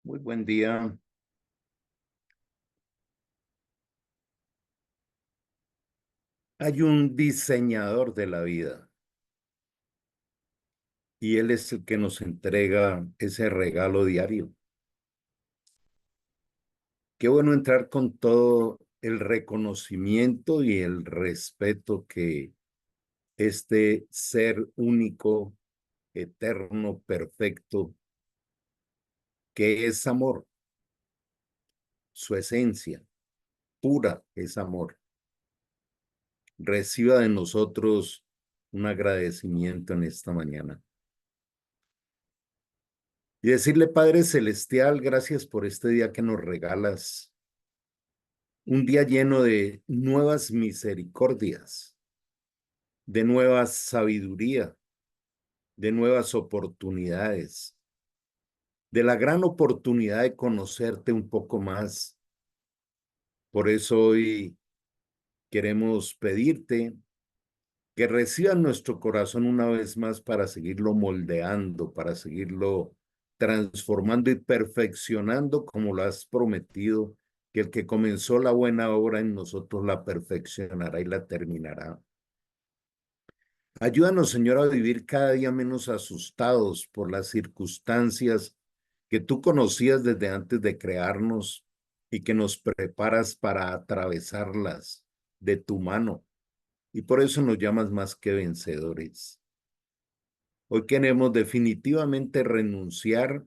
Muy buen día. Hay un diseñador de la vida y él es el que nos entrega ese regalo diario. Qué bueno entrar con todo el reconocimiento y el respeto que este ser único, eterno, perfecto, que es amor, su esencia pura es amor, reciba de nosotros un agradecimiento en esta mañana. Y decirle, Padre Celestial, gracias por este día que nos regalas, un día lleno de nuevas misericordias, de nueva sabiduría, de nuevas oportunidades, de la gran oportunidad de conocerte un poco más. Por eso hoy queremos pedirte que recibas nuestro corazón una vez más para seguirlo moldeando, para seguirlo transformando y perfeccionando como lo has prometido, que el que comenzó la buena obra en nosotros la perfeccionará y la terminará. Ayúdanos, Señor, a vivir cada día menos asustados por las circunstancias que tú conocías desde antes de crearnos y que nos preparas para atravesarlas de tu mano. Y por eso nos llamas más que vencedores. Hoy queremos definitivamente renunciar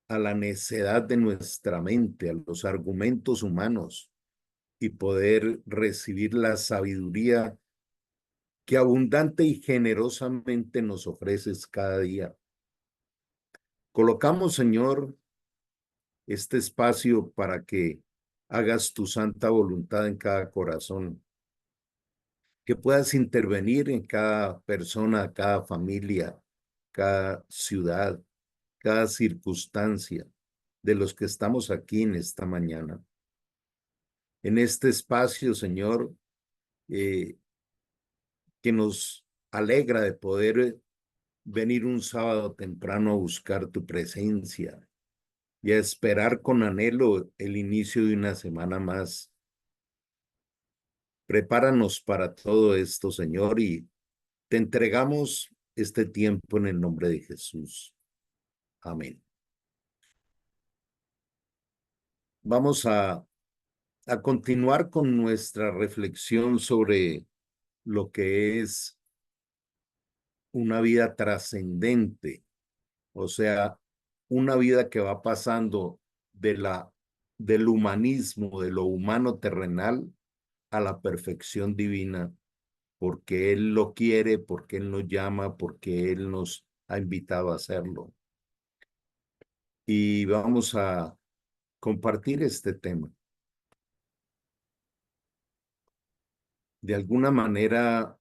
a la necedad de nuestra mente, a los argumentos humanos y poder recibir la sabiduría que abundante y generosamente nos ofreces cada día. Colocamos, Señor, este espacio para que hagas tu santa voluntad en cada corazón, que puedas intervenir en cada persona, cada familia, cada ciudad, cada circunstancia de los que estamos aquí en esta mañana. En este espacio, Señor, eh, que nos alegra de poder venir un sábado temprano a buscar tu presencia y a esperar con anhelo el inicio de una semana más. Prepáranos para todo esto, Señor, y te entregamos este tiempo en el nombre de Jesús. Amén. Vamos a continuar con nuestra reflexión sobre lo que es una vida trascendente, o sea, una vida que va pasando del humanismo, de lo humano terrenal, a la perfección divina, porque Él lo quiere, porque Él nos llama, porque Él nos ha invitado a hacerlo. Y vamos a compartir este tema. De alguna manera,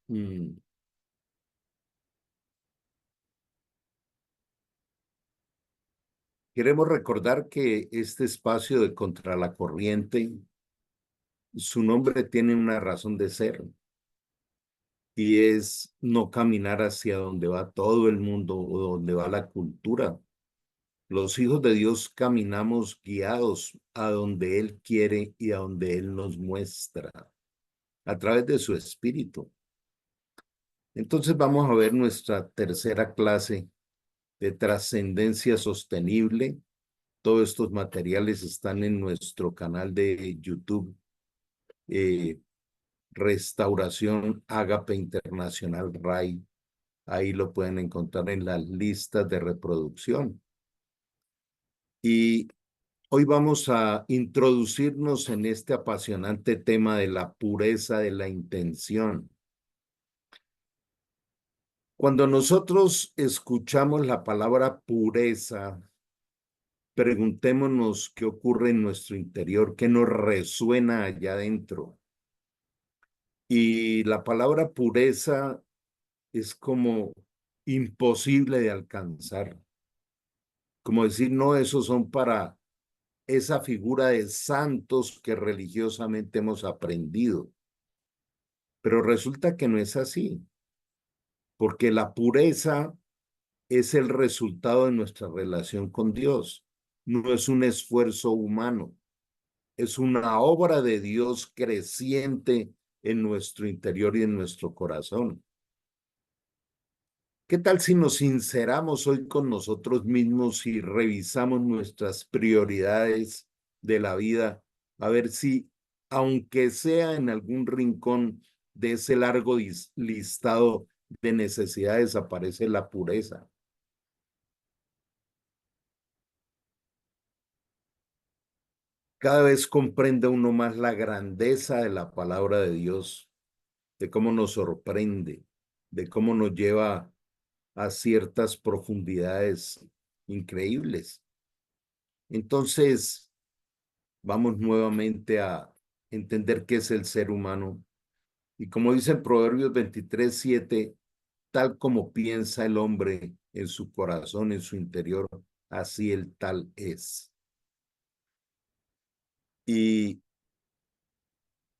queremos recordar que este espacio de Contra la Corriente, su nombre tiene una razón de ser y es no caminar hacia donde va todo el mundo o donde va la cultura. Los hijos de Dios caminamos guiados a donde Él quiere y a donde Él nos muestra, a través de su espíritu. Entonces vamos a ver nuestra tercera clase de trascendencia sostenible. Todos estos materiales están en nuestro canal de YouTube, eh, Restauración Ágape Internacional RAI. Ahí lo pueden encontrar en las listas de reproducción. Y hoy vamos a introducirnos en este apasionante tema de la pureza de la intención. Cuando nosotros escuchamos la palabra pureza, preguntémonos qué ocurre en nuestro interior, qué nos resuena allá adentro. Y la palabra pureza es como imposible de alcanzar. Como decir, no, esos son para esa figura de santos que religiosamente hemos aprendido. Pero resulta que no es así, porque la pureza es el resultado de nuestra relación con Dios. no es un esfuerzo humano, es una obra de Dios creciente en nuestro interior y en nuestro corazón. ¿Qué tal si nos sinceramos hoy con nosotros mismos y revisamos nuestras prioridades de la vida? A ver si, aunque sea en algún rincón de ese largo listado de necesidades, aparece la pureza. Cada vez comprende uno más la grandeza de la palabra de Dios, de cómo nos sorprende, de cómo nos lleva a ciertas profundidades increíbles. Entonces, vamos nuevamente a entender qué es el ser humano. Y como dice en Proverbios 23:7, tal como piensa el hombre en su corazón, en su interior, así el tal es. Y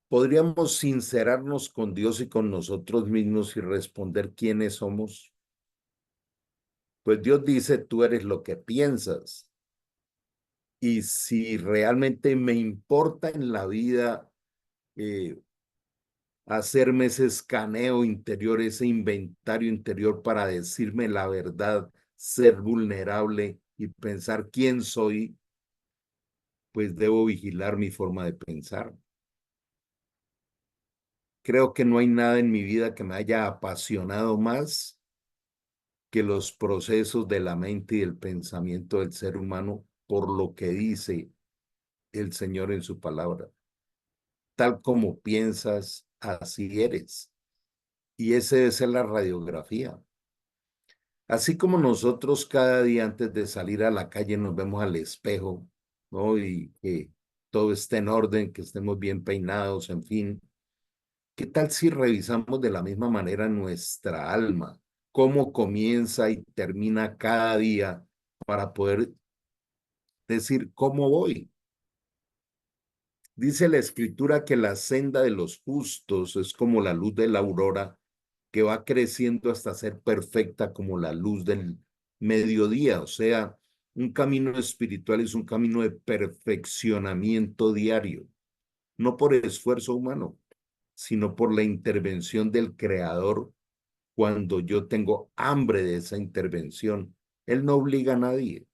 podríamos sincerarnos con Dios y con nosotros mismos y responder quiénes somos. Pues Dios dice, tú eres lo que piensas. Y si realmente me importa en la vida eh, hacerme ese escaneo interior, ese inventario interior para decirme la verdad, ser vulnerable y pensar quién soy, pues debo vigilar mi forma de pensar. Creo que no hay nada en mi vida que me haya apasionado más que los procesos de la mente y el pensamiento del ser humano por lo que dice el Señor en su palabra. Tal como piensas, así eres. Y esa debe ser la radiografía. Así como nosotros cada día antes de salir a la calle nos vemos al espejo, ¿no? Y que todo esté en orden, que estemos bien peinados, en fin. ¿Qué tal si revisamos de la misma manera nuestra alma? ¿Cómo comienza y termina cada día para poder decir cómo voy? Dice la escritura que la senda de los justos es como la luz de la aurora que va creciendo hasta ser perfecta como la luz del mediodía. O sea, un camino espiritual es un camino de perfeccionamiento diario, no por esfuerzo humano, sino por la intervención del Creador cuando yo tengo hambre de esa intervención. Él no obliga a nadie.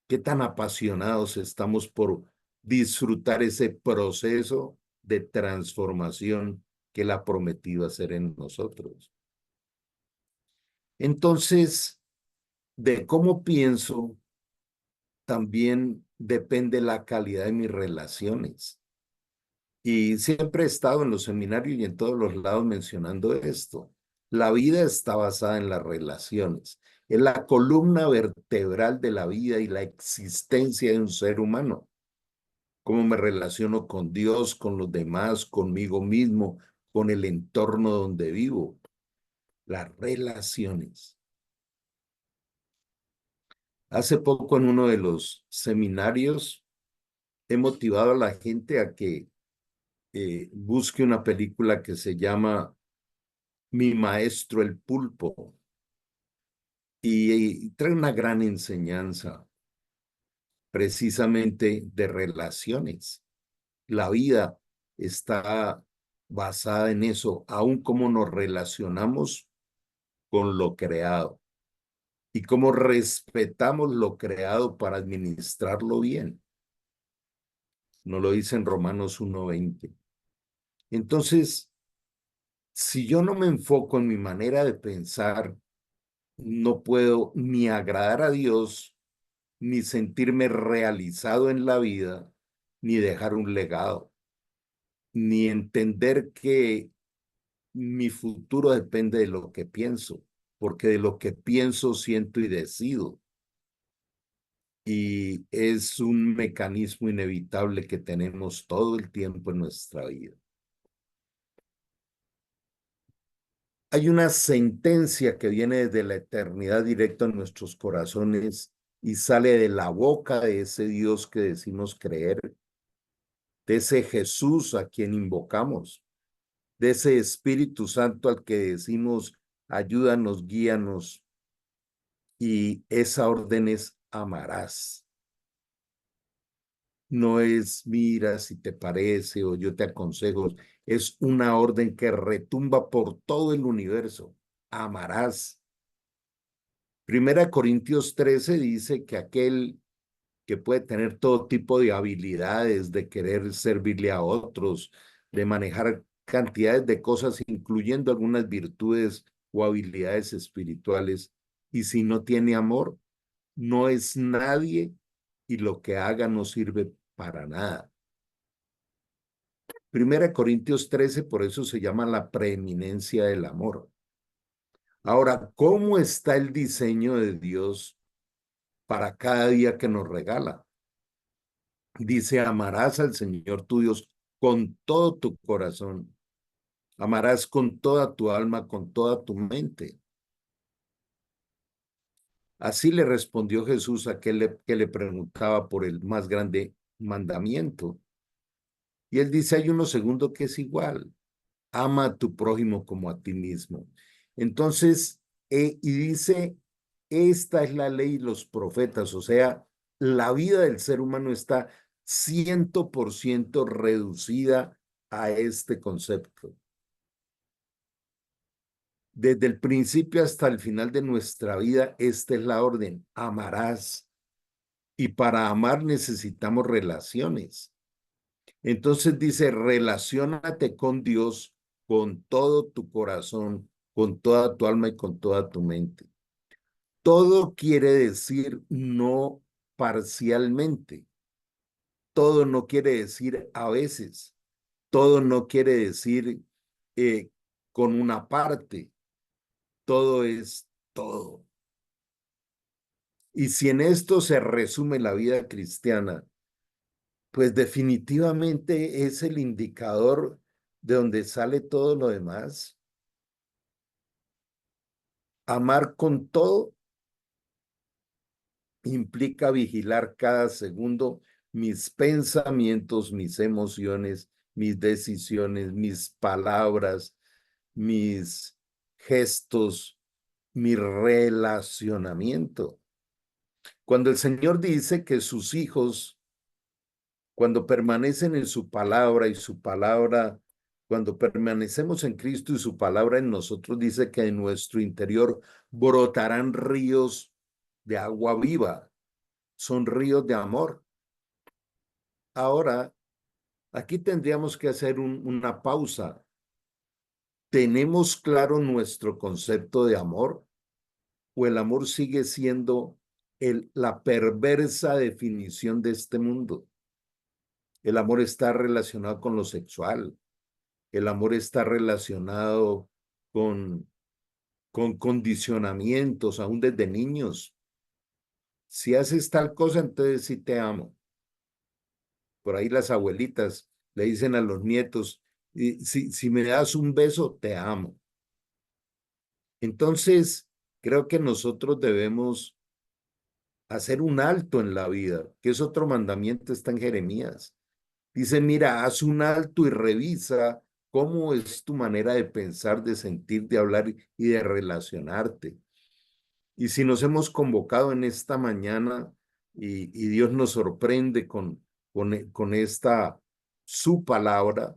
¿Qué tan apasionados estamos por disfrutar ese proceso de transformación que Él ha prometido hacer en nosotros? Entonces, de cómo pienso también depende la calidad de mis relaciones. Y siempre he estado en los seminarios y en todos los lados mencionando esto. La vida está basada en las relaciones. Es la columna vertebral de la vida y la existencia de un ser humano. Cómo me relaciono con Dios, con los demás, conmigo mismo, con el entorno donde vivo. Las relaciones. Hace poco en uno de los seminarios he motivado a la gente a que busque una película que se llama Mi maestro el pulpo y trae una gran enseñanza precisamente de relaciones. La vida está basada en eso, aún cómo nos relacionamos con lo creado y cómo respetamos lo creado para administrarlo bien. Nos lo dice en Romanos 1:20. Entonces, si yo no me enfoco en mi manera de pensar, no puedo ni agradar a Dios, ni sentirme realizado en la vida, ni dejar un legado, ni entender que mi futuro depende de lo que pienso, porque de lo que pienso, siento y decido. Y es un mecanismo inevitable que tenemos todo el tiempo en nuestra vida. Hay una sentencia que viene desde la eternidad directa en nuestros corazones y sale de la boca de ese Dios que decimos creer, de ese Jesús a quien invocamos, de ese Espíritu Santo al que decimos ayúdanos, guíanos, y esa orden es amarás. no es mira si te parece o yo te aconsejo, es una orden que retumba por todo el universo. Amarás. Primera Corintios 13 dice que aquel que puede tener todo tipo de habilidades, de querer servirle a otros, de manejar cantidades de cosas, incluyendo algunas virtudes o habilidades espirituales, y si no tiene amor, no es nadie y lo que haga no sirve para nada. Primera Corintios 13, por eso se llama la preeminencia del amor. Ahora, ¿cómo está el diseño de Dios para cada día que nos regala? Dice, amarás al Señor tu Dios con todo tu corazón, amarás con toda tu alma, con toda tu mente. Así le respondió Jesús a aquel que le preguntaba por el más grande mandamiento. Y él dice, hay uno segundo que es igual, ama a tu prójimo como a ti mismo. Entonces, y dice, esta es la ley y los profetas, o sea, la vida del ser humano está 100% reducida a este concepto. Desde el principio hasta el final de nuestra vida, esta es la orden, amarás. Y para amar necesitamos relaciones. Entonces dice, relaciónate con Dios con todo tu corazón, con toda tu alma y con toda tu mente. Todo quiere decir no parcialmente. Todo no quiere decir a veces. Todo no quiere decir eh, con una parte. Todo es todo. Y si en esto se resume la vida cristiana, pues definitivamente es el indicador de donde sale todo lo demás. Amar con todo implica vigilar cada segundo mis pensamientos, mis emociones, mis decisiones, mis palabras, mis gestos, mi relacionamiento. Cuando el Señor dice que sus hijos, cuando permanecen en su palabra y su palabra, cuando permanecemos en Cristo y su palabra en nosotros, dice que en nuestro interior brotarán ríos de agua viva, son ríos de amor. Ahora, aquí tendríamos que hacer una pausa. ¿Tenemos claro nuestro concepto de amor o el amor sigue siendo la perversa definición de este mundo? El amor está relacionado con lo sexual. El amor está relacionado con, con condicionamientos, aún desde niños. Si haces tal cosa, entonces sí te amo. Por ahí las abuelitas le dicen a los nietos, si me das un beso, te amo. Entonces, creo que nosotros debemos hacer un alto en la vida, que es otro mandamiento, está en Jeremías. Dice, mira, haz un alto y revisa cómo es tu manera de pensar, de sentir, de hablar y de relacionarte. Y si nos hemos convocado en esta mañana y Dios nos sorprende con esta su palabra,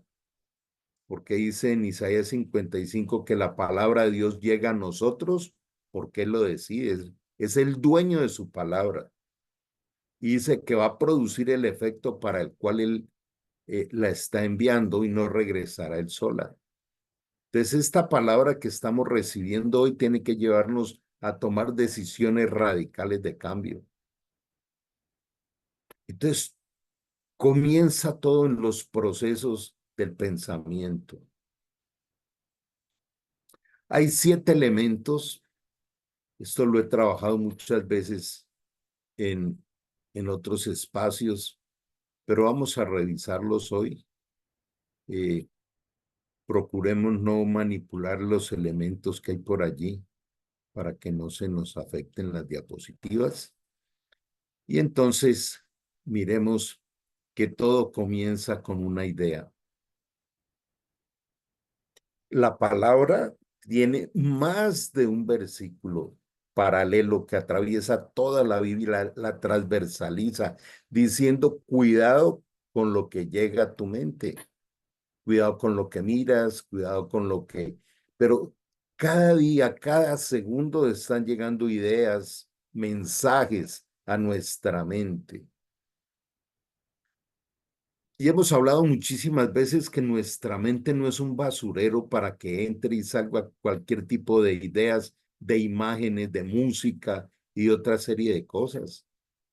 porque dice en Isaías 55 que la palabra de Dios llega a nosotros porque Él lo decide, es el dueño de su palabra. Y dice que va a producir el efecto para el cual Él la está enviando y no regresará Él sola. Entonces, esta palabra que estamos recibiendo hoy tiene que llevarnos a tomar decisiones radicales de cambio. Entonces, comienza todo en los procesos del pensamiento. Hay 7 elementos, esto lo he trabajado muchas veces en, en otros espacios, pero vamos a revisarlos hoy. Procuremos no manipular los elementos que hay por allí para que no se nos afecten las diapositivas. Y entonces miremos que todo comienza con una idea. La palabra tiene más de un versículo paralelo que atraviesa toda la Biblia, la transversaliza, diciendo, cuidado con lo que llega a tu mente, cuidado con lo que miras, cuidado con lo que... Pero cada día, cada segundo están llegando ideas, mensajes a nuestra mente. Y hemos hablado muchísimas veces que nuestra mente no es un basurero para que entre y salga cualquier tipo de ideas, de imágenes, de música y otra serie de cosas.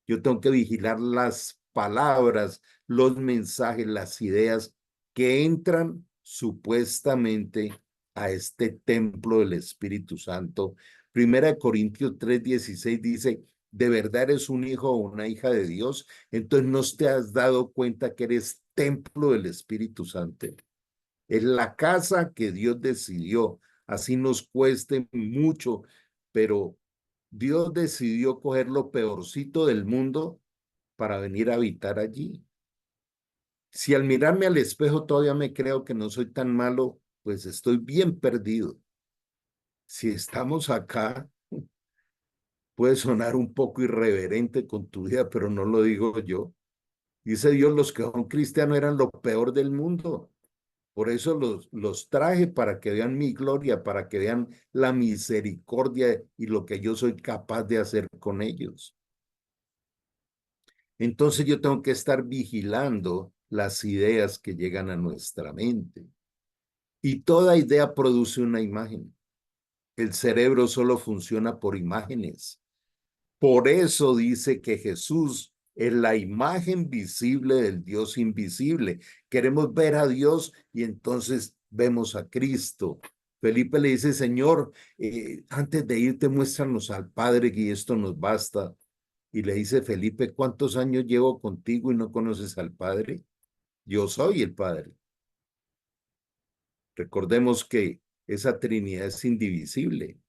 Yo tengo que vigilar las palabras, los mensajes, las ideas que entran supuestamente a este templo del Espíritu Santo. Primera de Corintios 3:16 dice, ¿de verdad eres un hijo o una hija de Dios? Entonces no te has dado cuenta que eres templo del Espíritu Santo. Es la casa que Dios decidió. Así nos cueste mucho, pero Dios decidió coger lo peorcito del mundo para venir a habitar allí. Si al mirarme al espejo todavía me creo que no soy tan malo, pues estoy bien perdido. Si estamos acá, puede sonar un poco irreverente con tu vida, pero no lo digo yo. Dice Dios, los que son cristianos eran lo peor del mundo. Por eso los traje para que vean mi gloria, para que vean la misericordia y lo que yo soy capaz de hacer con ellos. Entonces yo tengo que estar vigilando las ideas que llegan a nuestra mente. Y toda idea produce una imagen. El cerebro solo funciona por imágenes. Por eso dice que Jesús es la imagen visible del Dios invisible. Queremos ver a Dios y entonces vemos a Cristo. Felipe le dice, Señor, antes de irte muéstranos al Padre y esto nos basta. Y le dice Felipe, ¿cuántos años llevo contigo y no conoces al Padre? Yo soy el Padre. Recordemos que esa Trinidad es indivisible.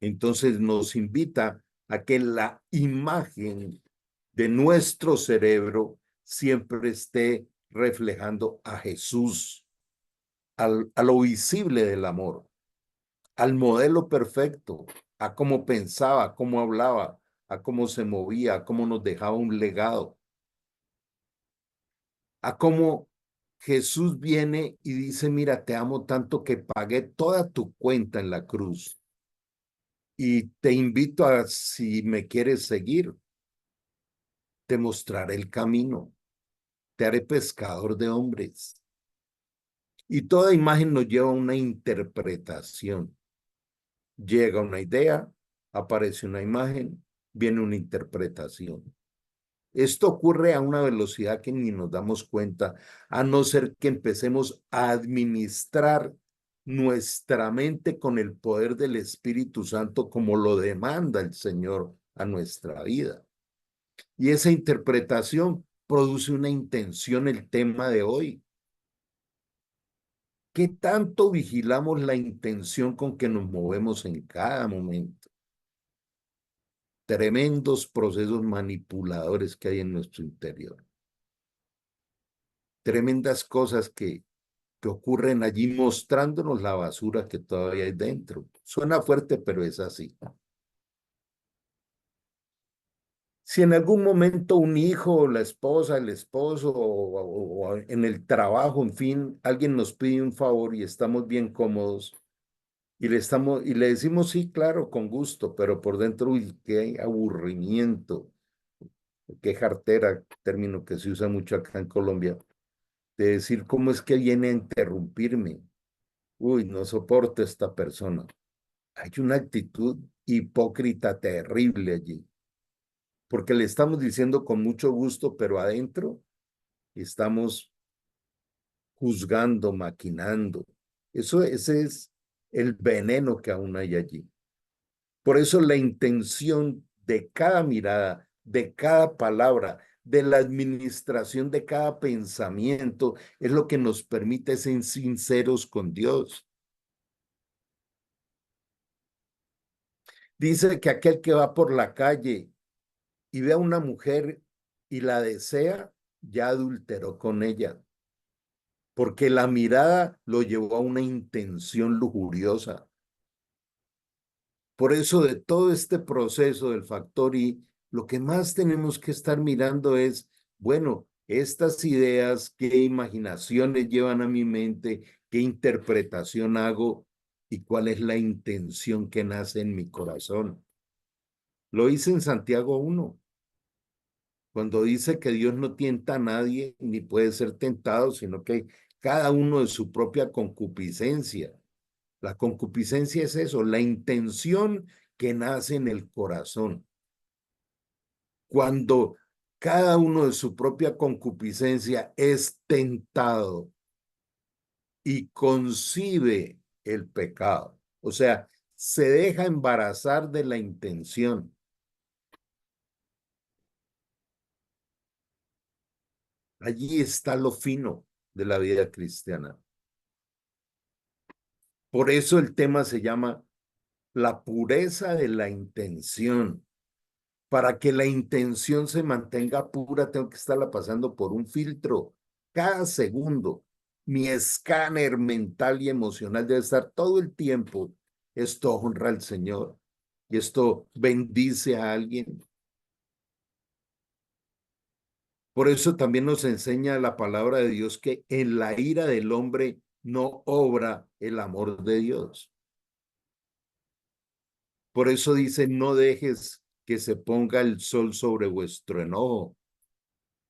Entonces nos invita a que la imagen de nuestro cerebro siempre esté reflejando a Jesús, a lo visible del amor, al modelo perfecto, a cómo pensaba, a cómo hablaba, a cómo se movía, a cómo nos dejaba un legado, a cómo Jesús viene y dice, mira, te amo tanto que pagué toda tu cuenta en la cruz y te invito a, si me quieres seguir, te mostraré el camino, te haré pescador de hombres. Y toda imagen nos lleva a una interpretación. Llega una idea, aparece una imagen, viene una interpretación. Esto ocurre a una velocidad que ni nos damos cuenta, a no ser que empecemos a administrar nuestra mente con el poder del Espíritu Santo como lo demanda el Señor a nuestra vida. Y esa interpretación produce una intención, el tema de hoy. ¿Qué tanto vigilamos la intención con que nos movemos en cada momento? Tremendos procesos manipuladores que hay en nuestro interior. Tremendas cosas que ocurren allí mostrándonos la basura que todavía hay dentro. Suena fuerte, pero es así. Si en algún momento un hijo, la esposa, el esposo o en el trabajo, en fin, alguien nos pide un favor y estamos bien cómodos y le decimos sí, claro, con gusto, pero por dentro, uy, qué aburrimiento, qué jartera, término que se usa mucho acá en Colombia, de decir cómo es que viene a interrumpirme. Uy, no soporto a esta persona. Hay una actitud hipócrita terrible allí, porque le estamos diciendo con mucho gusto, pero adentro estamos juzgando, maquinando. Ese es el veneno que aún hay allí. Por eso la intención de cada mirada, de cada palabra, de la administración de cada pensamiento, es lo que nos permite ser sinceros con Dios. Dice que aquel que va por la calle y ve a una mujer y la desea, ya adulteró con ella, porque la mirada lo llevó a una intención lujuriosa. Por eso de todo este proceso del factor I, lo que más tenemos que estar mirando es, bueno, estas ideas, qué imaginaciones llevan a mi mente, qué interpretación hago y cuál es la intención que nace en mi corazón. Lo hice en Santiago 1, cuando dice que Dios no tienta a nadie ni puede ser tentado, sino que cada uno de su propia concupiscencia. La concupiscencia es eso, la intención que nace en el corazón. Cuando cada uno de su propia concupiscencia es tentado y concibe el pecado, o sea, se deja embarazar de la intención. Allí está lo fino de la vida cristiana. Por eso el tema se llama la pureza de la intención. Para que la intención se mantenga pura, tengo que estarla pasando por un filtro cada segundo. Mi escáner mental y emocional debe estar todo el tiempo. Esto honra al Señor y esto bendice a alguien. Por eso también nos enseña la palabra de Dios que en la ira del hombre no obra el amor de Dios. Por eso dice, no dejes que se ponga el sol sobre vuestro enojo.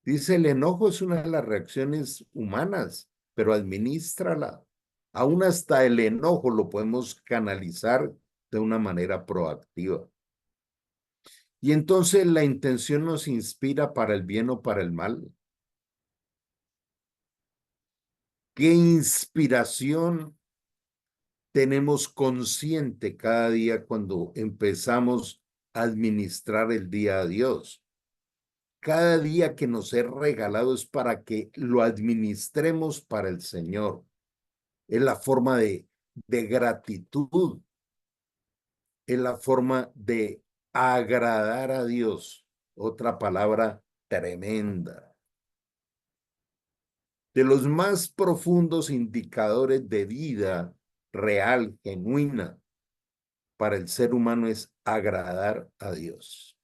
Dice, el enojo es una de las reacciones humanas, pero administrala. Aún hasta el enojo lo podemos canalizar de una manera proactiva. Y entonces la intención nos inspira para el bien o para el mal. ¿Qué inspiración tenemos consciente cada día cuando empezamos a administrar el día a Dios? Cada día que nos es regalado es para que lo administremos para el Señor. Es la forma de gratitud, es la forma de agradar a Dios. Otra palabra tremenda. De los más profundos indicadores de vida real, genuina, para el ser humano es agradar a Dios.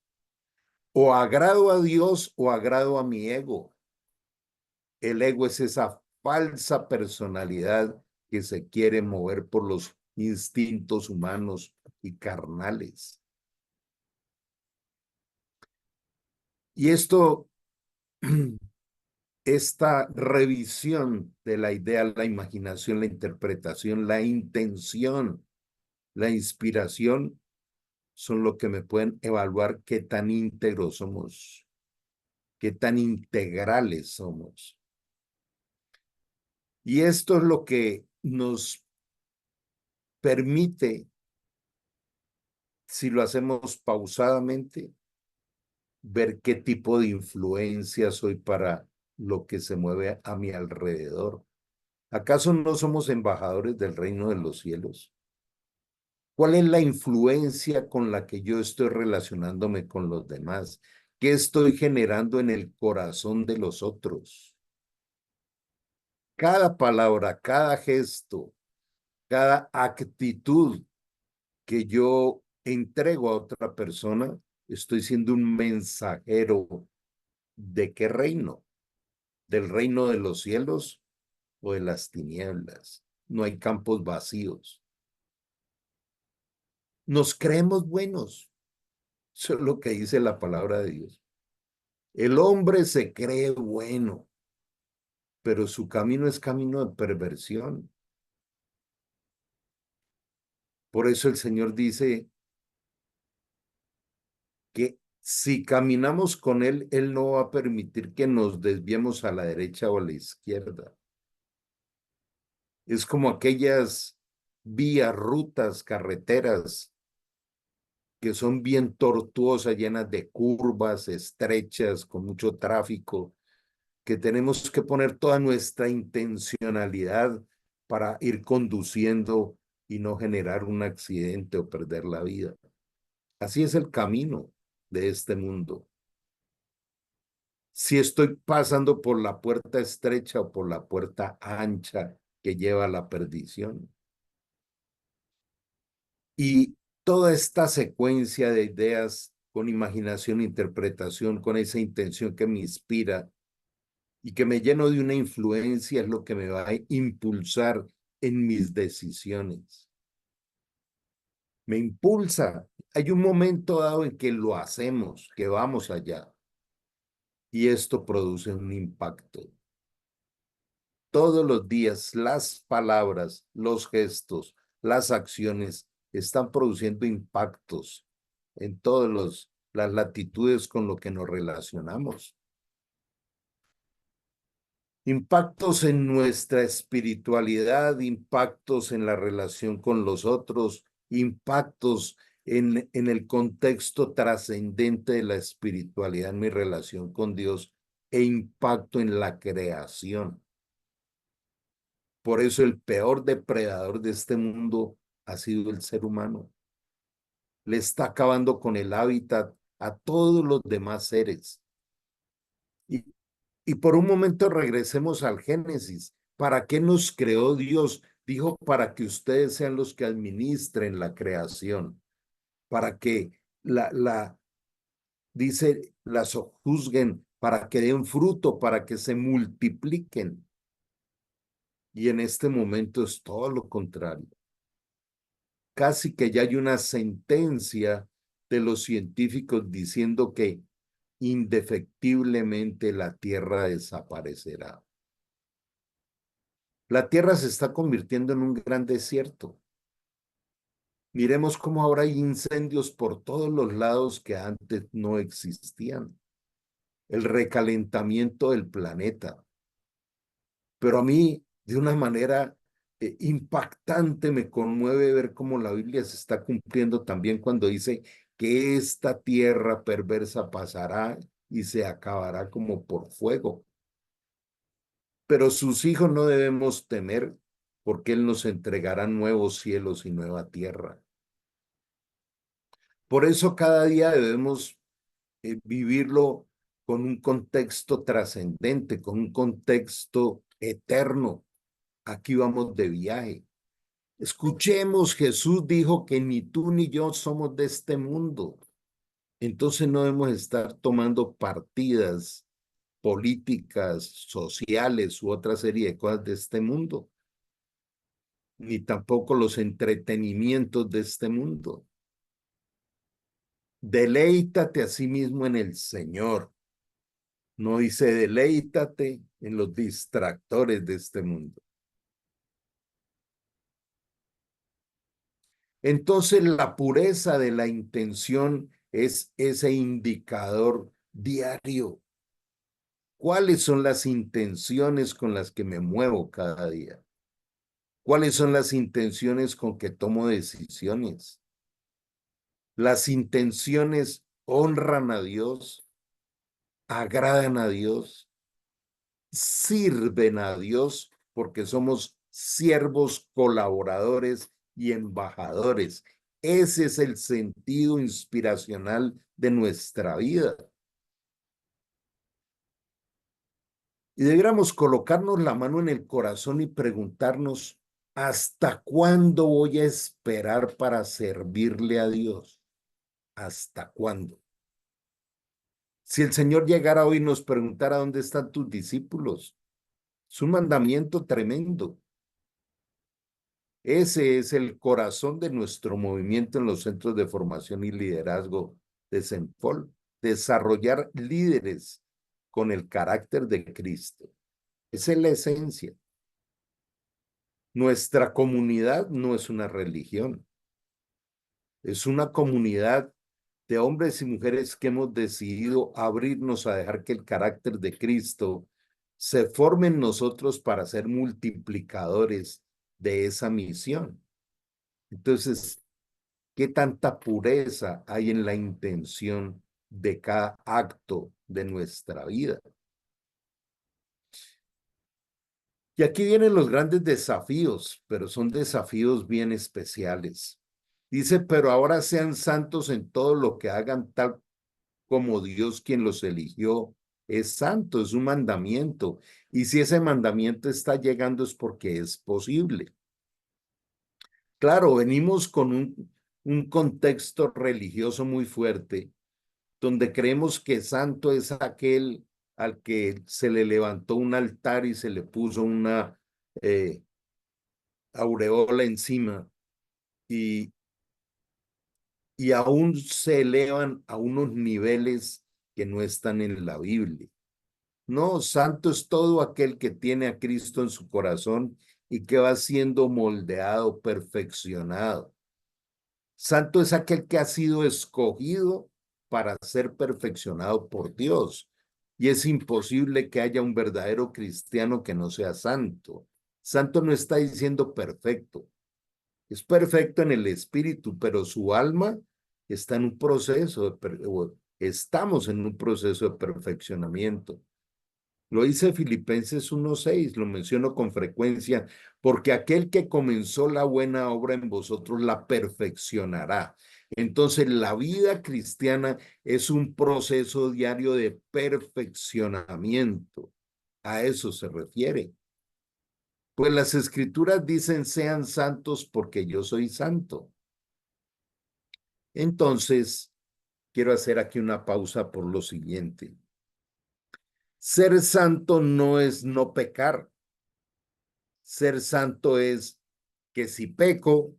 O agrado a Dios o agrado a mi ego. El ego es esa falsa personalidad que se quiere mover por los instintos humanos y carnales. Y esta revisión de la idea, la imaginación, la interpretación, la intención, la inspiración, son lo que me pueden evaluar qué tan íntegros somos, qué tan integrales somos. Y esto es lo que nos permite, si lo hacemos pausadamente, ver qué tipo de influencia soy para lo que se mueve a mi alrededor. ¿Acaso no somos embajadores del reino de los cielos? ¿Cuál es la influencia con la que yo estoy relacionándome con los demás? ¿Qué estoy generando en el corazón de los otros? Cada palabra, cada gesto, cada actitud que yo entrego a otra persona, estoy siendo un mensajero ¿de qué reino? ¿Del reino de los cielos o de las tinieblas? No hay campos vacíos. Nos creemos buenos. Eso es lo que dice la palabra de Dios. El hombre se cree bueno, pero su camino es camino de perversión. Por eso el Señor dice que si caminamos con Él, Él no va a permitir que nos desviemos a la derecha o a la izquierda. Es como aquellas vías, rutas, carreteras que son bien tortuosas, llenas de curvas, estrechas, con mucho tráfico, que tenemos que poner toda nuestra intencionalidad para ir conduciendo y no generar un accidente o perder la vida. Así es el camino de este mundo. Si estoy pasando por la puerta estrecha o por la puerta ancha que lleva a la perdición. Y toda esta secuencia de ideas con imaginación, interpretación, con esa intención que me inspira y que me lleno de una influencia es lo que me va a impulsar en mis decisiones. Me impulsa. Hay un momento dado en que lo hacemos, que vamos allá, y esto produce un impacto. Todos los días las palabras, los gestos, las acciones están produciendo impactos en todas las latitudes con lo que nos relacionamos. Impactos en nuestra espiritualidad, impactos en la relación con los otros, impactos en el contexto trascendente de la espiritualidad en mi relación con Dios e impacto en la creación. Por eso el peor depredador de este mundo ha sido el ser humano. Le está acabando con el hábitat a todos los demás seres. Y, y por un momento regresemos al Génesis. ¿Para qué nos creó Dios? Dijo, para que ustedes sean los que administren la creación, para que dice, las juzguen, para que den fruto, para que se multipliquen. Y en este momento es todo lo contrario. Casi que ya hay una sentencia de los científicos diciendo que indefectiblemente la Tierra desaparecerá. La Tierra se está convirtiendo en un gran desierto. Miremos cómo ahora hay incendios por todos los lados que antes no existían. El recalentamiento del planeta. Pero a mí, de una manera impactante, me conmueve ver cómo la Biblia se está cumpliendo también cuando dice que esta tierra perversa pasará y se acabará como por fuego. Pero sus hijos no debemos temer, porque Él nos entregará nuevos cielos y nueva tierra. Por eso cada día debemos vivirlo con un contexto trascendente, con un contexto eterno. Aquí vamos de viaje. Escuchemos, Jesús dijo que ni tú ni yo somos de este mundo. Entonces no debemos estar tomando partidas políticas, sociales u otra serie de cosas de este mundo, ni tampoco los entretenimientos de este mundo. Deleítate a sí mismo en el Señor. No dice deleítate en los distractores de este mundo. Entonces la pureza de la intención es ese indicador diario. ¿Cuáles son las intenciones con las que me muevo cada día? ¿Cuáles son las intenciones con que tomo decisiones? Las intenciones honran a Dios, agradan a Dios, sirven a Dios porque somos siervos, colaboradores y embajadores. Ese es el sentido inspiracional de nuestra vida. Y debiéramos colocarnos la mano en el corazón y preguntarnos, ¿hasta cuándo voy a esperar para servirle a Dios? ¿Hasta cuándo? Si el Señor llegara hoy y nos preguntara dónde están tus discípulos, es un mandamiento tremendo. Ese es el corazón de nuestro movimiento en los centros de formación y liderazgo de CENFOL, desarrollar líderes con el carácter de Cristo. Esa es la esencia. Nuestra comunidad no es una religión, es una comunidad de hombres y mujeres que hemos decidido abrirnos a dejar que el carácter de Cristo se forme en nosotros para ser multiplicadores de esa misión. Entonces, ¿qué tanta pureza hay en la intención de cada acto de nuestra vida? Y aquí vienen los grandes desafíos, pero son desafíos bien especiales. Dice, pero ahora sean santos en todo lo que hagan, tal como Dios quien los eligió es santo, es un mandamiento. Y si ese mandamiento está llegando es porque es posible. Claro, venimos un contexto religioso muy fuerte, donde creemos que santo es aquel al que se le levantó un altar y se le puso una eh, aureola encima y, y aún se elevan a unos niveles que no están en la Biblia. No, santo es todo aquel que tiene a Cristo en su corazón y que va siendo moldeado, perfeccionado. Santo es aquel que ha sido escogido para ser perfeccionado por Dios. Y es imposible que haya un verdadero cristiano que no sea santo. Santo no está diciendo perfecto. Es perfecto en el espíritu, pero su alma está en un proceso, estamos en un proceso de perfeccionamiento. Lo dice Filipenses 1:6, lo menciono con frecuencia, porque aquel que comenzó la buena obra en vosotros la perfeccionará. Entonces, la vida cristiana es un proceso diario de perfeccionamiento. A eso se refiere. Pues las escrituras dicen, sean santos porque yo soy santo. Entonces, quiero hacer aquí una pausa por lo siguiente. Ser santo no es no pecar. Ser santo es que si peco,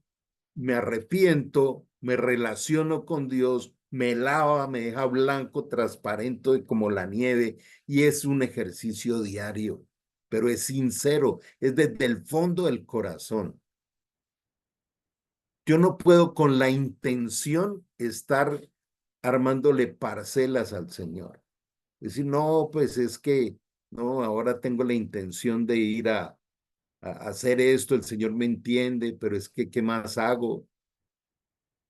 me arrepiento, me relaciono con Dios, me lava, me deja blanco, transparente como la nieve, y es un ejercicio diario, pero es sincero, es desde el fondo del corazón. Yo no puedo con la intención estar armándole parcelas al Señor. Decir, no, pues es que, no, ahora tengo la intención de ir a hacer esto, el Señor me entiende, pero es que, ¿qué más hago?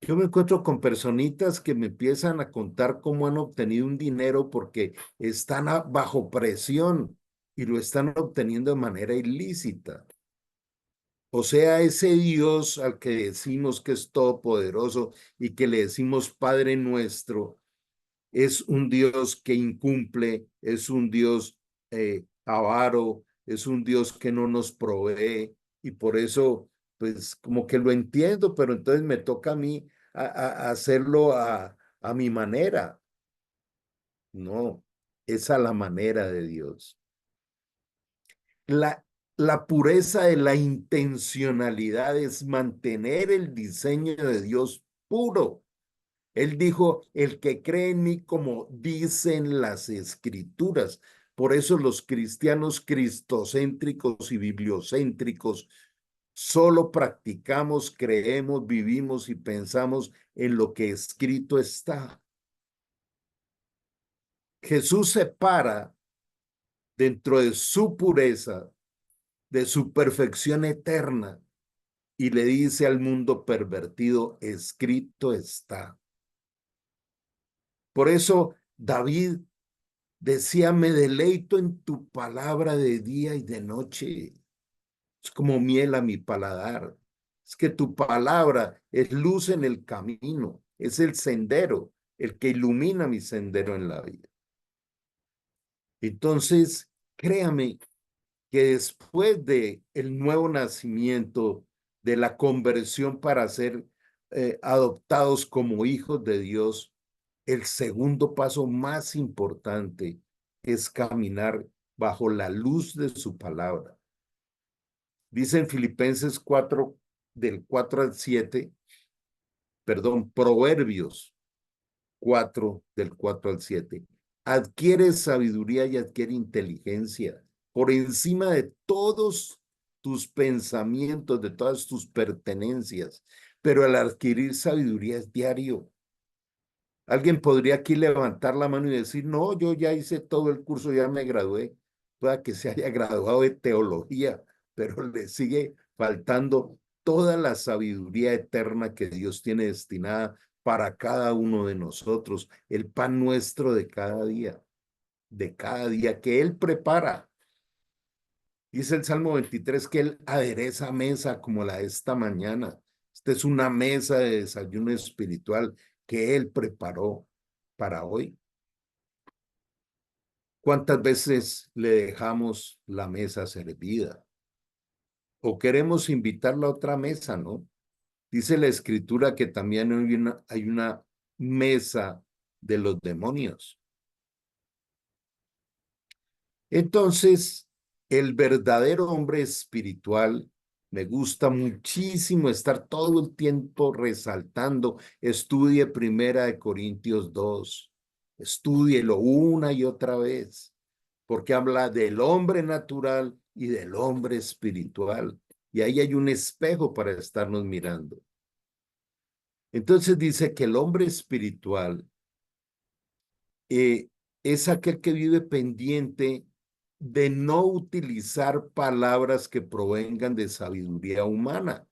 Yo me encuentro con personitas que me empiezan a contar cómo han obtenido un dinero porque están bajo presión y lo están obteniendo de manera ilícita. O sea, ese Dios al que decimos que es todopoderoso y que le decimos Padre nuestro, es un Dios que incumple, es un Dios avaro, es un Dios que no nos provee y por eso, pues como que lo entiendo, pero entonces me toca a mí hacerlo a mi manera. No, es a la manera de Dios. La, la pureza de la intencionalidad es mantener el diseño de Dios puro. Él dijo, el que cree en mí como dicen las escrituras. Por eso los cristianos cristocéntricos y bibliocéntricos solo practicamos, creemos, vivimos y pensamos en lo que escrito está. Jesús se para dentro de su pureza, de su perfección eterna, y le dice al mundo pervertido, escrito está. Por eso David decía, me deleito en tu palabra de día y de noche. Es como miel a mi paladar. Es que tu palabra es luz en el camino, es el sendero, el que ilumina mi sendero en la vida. Entonces, créame que después de el nuevo nacimiento, de la conversión para ser adoptados como hijos de Dios, el segundo paso más importante es caminar bajo la luz de su palabra. Dice en Filipenses 4, del 4 al 7, perdón, Proverbios 4, del 4 al 7. Adquiere sabiduría y adquiere inteligencia por encima de todos tus pensamientos, de todas tus pertenencias. Pero al adquirir sabiduría es diario. Alguien podría aquí levantar la mano y decir, no, yo ya hice todo el curso, ya me gradué. Pueda que se haya graduado de teología, pero le sigue faltando toda la sabiduría eterna que Dios tiene destinada para cada uno de nosotros, el pan nuestro de cada día que Él prepara. Dice el Salmo 23 que Él adereza mesa como la de esta mañana. Esta es una mesa de desayuno espiritual que Él preparó para hoy. ¿Cuántas veces le dejamos la mesa servida? O queremos invitarla a otra mesa, ¿no? Dice la escritura que también hay una mesa de los demonios. Entonces, el verdadero hombre espiritual, me gusta muchísimo estar todo el tiempo resaltando, estudie Primera de Corintios 2, estúdielo una y otra vez, porque habla del hombre natural y del hombre espiritual. Y ahí hay un espejo para estarnos mirando. Entonces dice que el hombre espiritual es aquel que vive pendiente de no utilizar palabras que provengan de sabiduría humana.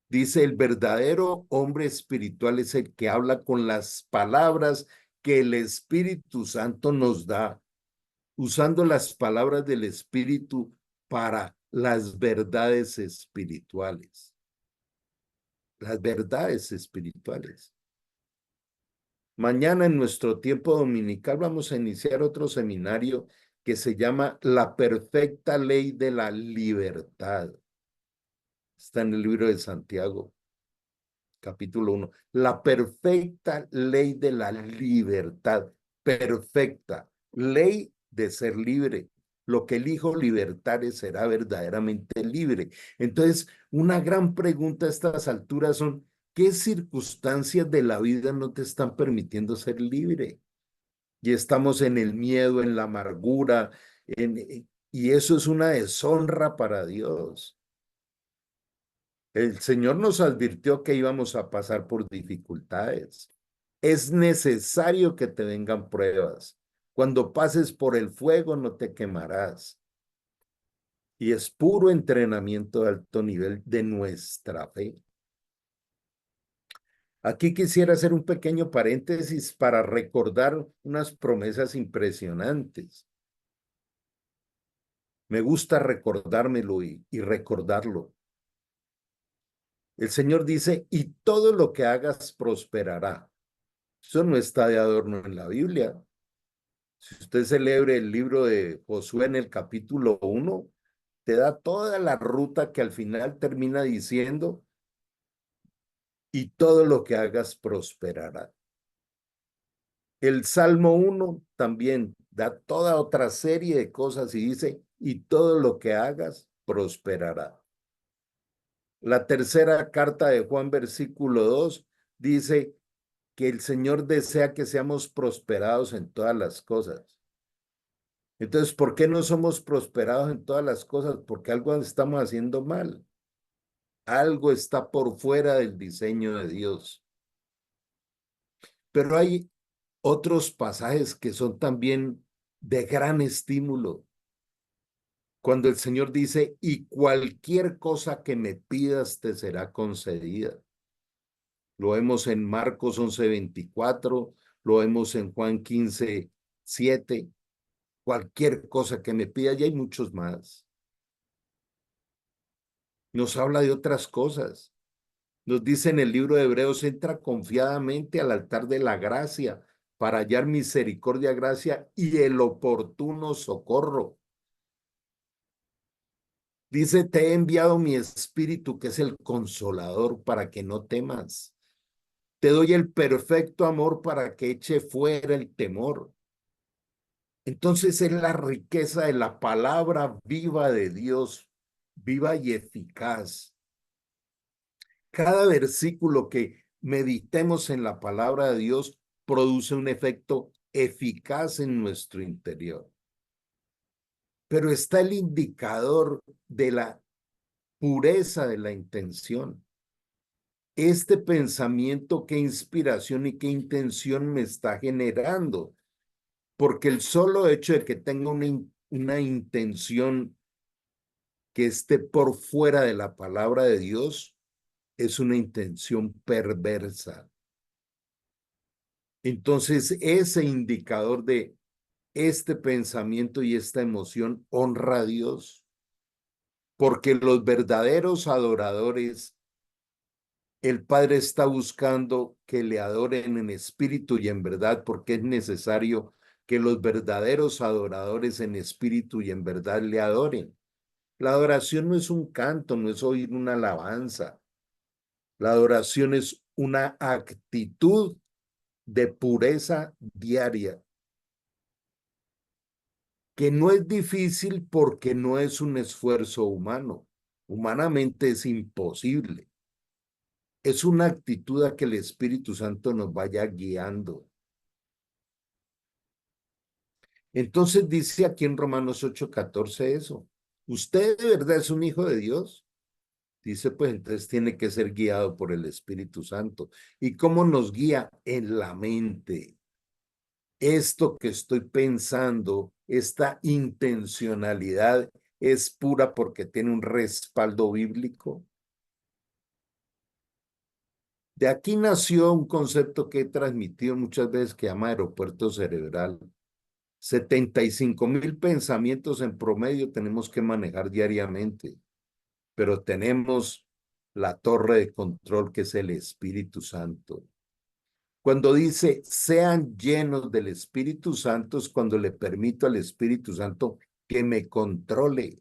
Dice, el verdadero hombre espiritual es el que habla con las palabras que el Espíritu Santo nos da, usando las palabras del Espíritu para las verdades espirituales. Las verdades espirituales. Mañana en nuestro tiempo dominical vamos a iniciar otro seminario que se llama La perfecta ley de la libertad. Está en el libro de Santiago, capítulo 1. La perfecta ley de la libertad. Perfecta. Ley de ser libre. Lo que el Hijo libertare será verdaderamente libre. Entonces, una gran pregunta a estas alturas son, ¿qué circunstancias de la vida no te están permitiendo ser libre? Y estamos en el miedo, en la amargura, y eso es una deshonra para Dios. El Señor nos advirtió que íbamos a pasar por dificultades. Es necesario que te vengan pruebas. Cuando pases por el fuego no te quemarás. Y es puro entrenamiento de alto nivel de nuestra fe. Aquí quisiera hacer un pequeño paréntesis para recordar unas promesas impresionantes. Me gusta recordármelo y recordarlo. El Señor dice, y todo lo que hagas prosperará. Eso no está de adorno en la Biblia. Si usted celebre el libro de Josué en el capítulo 1, te da toda la ruta que al final termina diciendo, y todo lo que hagas prosperará. El Salmo 1 también da toda otra serie de cosas y dice, y todo lo que hagas prosperará. La tercera carta de Juan, versículo 2, dice que el Señor desea que seamos prosperados en todas las cosas. Entonces, ¿por qué no somos prosperados en todas las cosas? Porque algo estamos haciendo mal. Algo está por fuera del diseño de Dios. Pero hay otros pasajes que son también de gran estímulo. Cuando el Señor dice, y cualquier cosa que me pidas te será concedida. Lo vemos en Marcos 11:24, lo vemos en Juan 15:7. Cualquier cosa que me pida, y hay muchos más. Nos habla de otras cosas. Nos dice en el libro de Hebreos, entra confiadamente al altar de la gracia para hallar misericordia, gracia y el oportuno socorro. Dice, te he enviado mi espíritu, que es el consolador, para que no temas. Te doy el perfecto amor para que eche fuera el temor. Entonces es la riqueza de la palabra viva de Dios, viva y eficaz. Cada versículo que meditemos en la palabra de Dios produce un efecto eficaz en nuestro interior. Pero está el indicador de la pureza de la intención. Este pensamiento, qué inspiración y qué intención me está generando. Porque el solo hecho de que tenga una intención que esté por fuera de la palabra de Dios es una intención perversa. Entonces, ese indicador de este pensamiento y esta emoción honra a Dios, porque los verdaderos adoradores, el Padre está buscando que le adoren en espíritu y en verdad, porque es necesario que los verdaderos adoradores en espíritu y en verdad le adoren. La adoración no es un canto, no es oír una alabanza. La adoración es una actitud de pureza diaria, que no es difícil porque no es un esfuerzo humano. Humanamente es imposible. Es una actitud a que el Espíritu Santo nos vaya guiando. Entonces dice aquí en Romanos 8:14 eso. ¿Usted de verdad es un hijo de Dios? Dice, pues entonces tiene que ser guiado por el Espíritu Santo. ¿Y cómo nos guía? En la mente. Esto que estoy pensando, esta intencionalidad es pura porque tiene un respaldo bíblico. De aquí nació un concepto que he transmitido muchas veces que llama aeropuerto cerebral. 75,000 pensamientos en promedio tenemos que manejar diariamente, pero tenemos la torre de control que es el Espíritu Santo. Cuando dice sean llenos del Espíritu Santo es cuando le permito al Espíritu Santo que me controle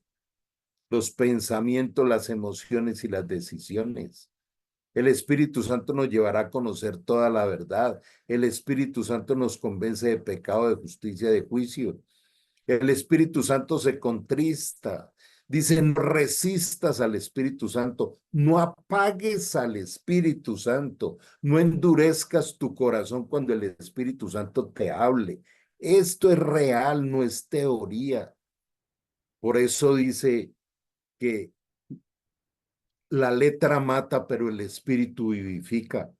los pensamientos, las emociones y las decisiones. El Espíritu Santo nos llevará a conocer toda la verdad. El Espíritu Santo nos convence de pecado, de justicia, de juicio. El Espíritu Santo se contrista. Dice, no resistas al Espíritu Santo, no apagues al Espíritu Santo, no endurezcas tu corazón cuando el Espíritu Santo te hable. Esto es real, no es teoría. Por eso dice que la letra mata, pero el Espíritu vivifica.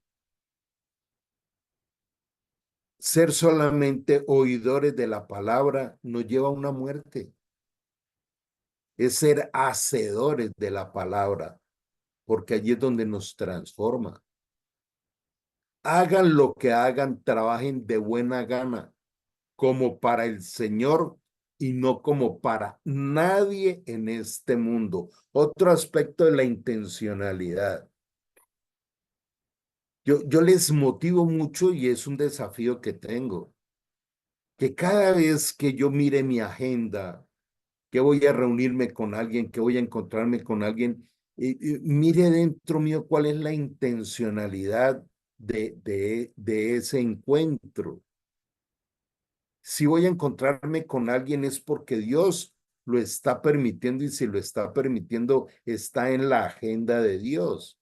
Ser solamente oidores de la palabra nos lleva a una muerte. Es ser hacedores de la palabra, porque allí es donde nos transforma. Hagan lo que hagan, trabajen de buena gana, como para el Señor y no como para nadie en este mundo. Otro aspecto de la intencionalidad. Yo les motivo mucho y es un desafío que tengo, que cada vez que yo mire mi agenda, que voy a reunirme con alguien, que voy a encontrarme con alguien, mire dentro mío cuál es la intencionalidad de ese encuentro. Si voy a encontrarme con alguien es porque Dios lo está permitiendo y si lo está permitiendo está en la agenda de Dios.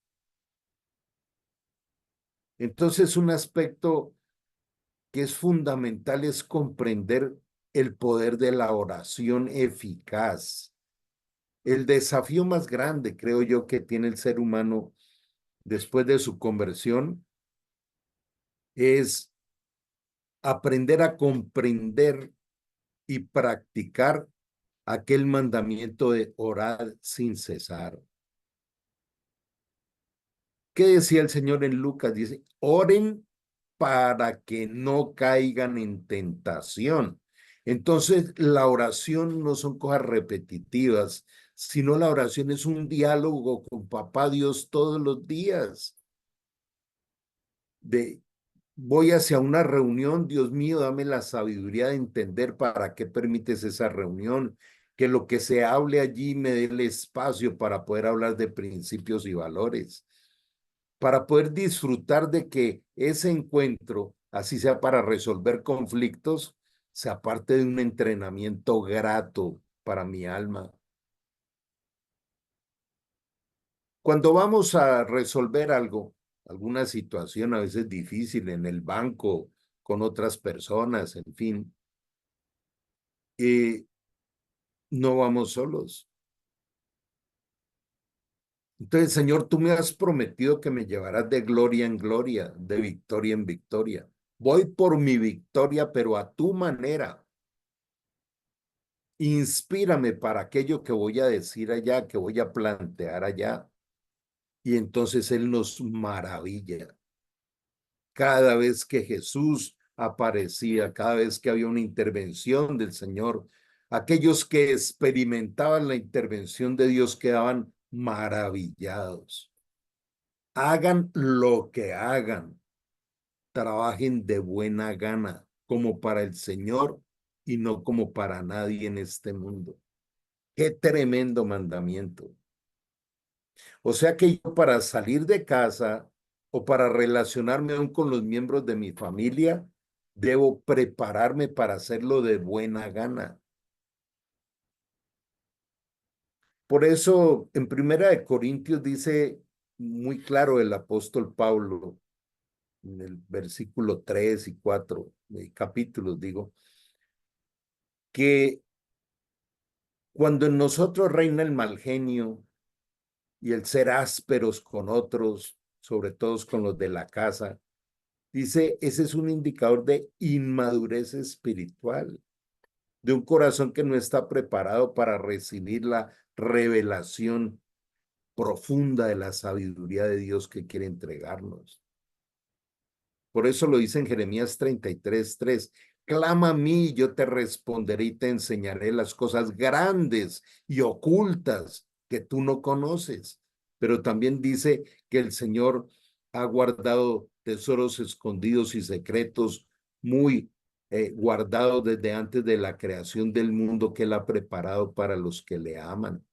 Entonces, un aspecto que es fundamental es comprender el poder de la oración eficaz. El desafío más grande, creo yo, que tiene el ser humano después de su conversión es aprender a comprender y practicar aquel mandamiento de orar sin cesar. ¿Qué decía el Señor en Lucas? Dice, oren para que no caigan en tentación. Entonces, la oración no son cosas repetitivas, sino la oración es un diálogo con Papá Dios todos los días. De voy hacia una reunión, Dios mío, dame la sabiduría de entender para qué permites esa reunión, que lo que se hable allí me dé el espacio para poder hablar de principios y valores, para poder disfrutar de que ese encuentro, así sea para resolver conflictos, sea parte de un entrenamiento grato para mi alma. Cuando vamos a resolver algo, alguna situación a veces difícil en el banco, con otras personas, en fin, no vamos solos. Entonces, Señor, tú me has prometido que me llevarás de gloria en gloria, de victoria en victoria. Voy por mi victoria, pero a tu manera. Inspírame para aquello que voy a decir allá, que voy a plantear allá. Y entonces Él nos maravilla. Cada vez que Jesús aparecía, cada vez que había una intervención del Señor, aquellos que experimentaban la intervención de Dios quedaban maravillados. Hagan lo que hagan, trabajen de buena gana, como para el Señor y no como para nadie en este mundo. Qué tremendo mandamiento. O sea que yo para salir de casa o para relacionarme aún con los miembros de mi familia, debo prepararme para hacerlo de buena gana. Por eso, en Primera de Corintios dice muy claro el apóstol Pablo, en el versículo 3 y 4, capítulos, digo, que cuando en nosotros reina el mal genio y el ser ásperos con otros, sobre todo con los de la casa, dice, ese es un indicador de inmadurez espiritual, de un corazón que no está preparado para recibir la revelación profunda de la sabiduría de Dios que quiere entregarnos. Por eso lo dice en Jeremías 33:3. Clama a mí y yo te responderé y te enseñaré las cosas grandes y ocultas que tú no conoces. Pero también dice que el Señor ha guardado tesoros escondidos y secretos muy guardados desde antes de la creación del mundo que Él ha preparado para los que le aman.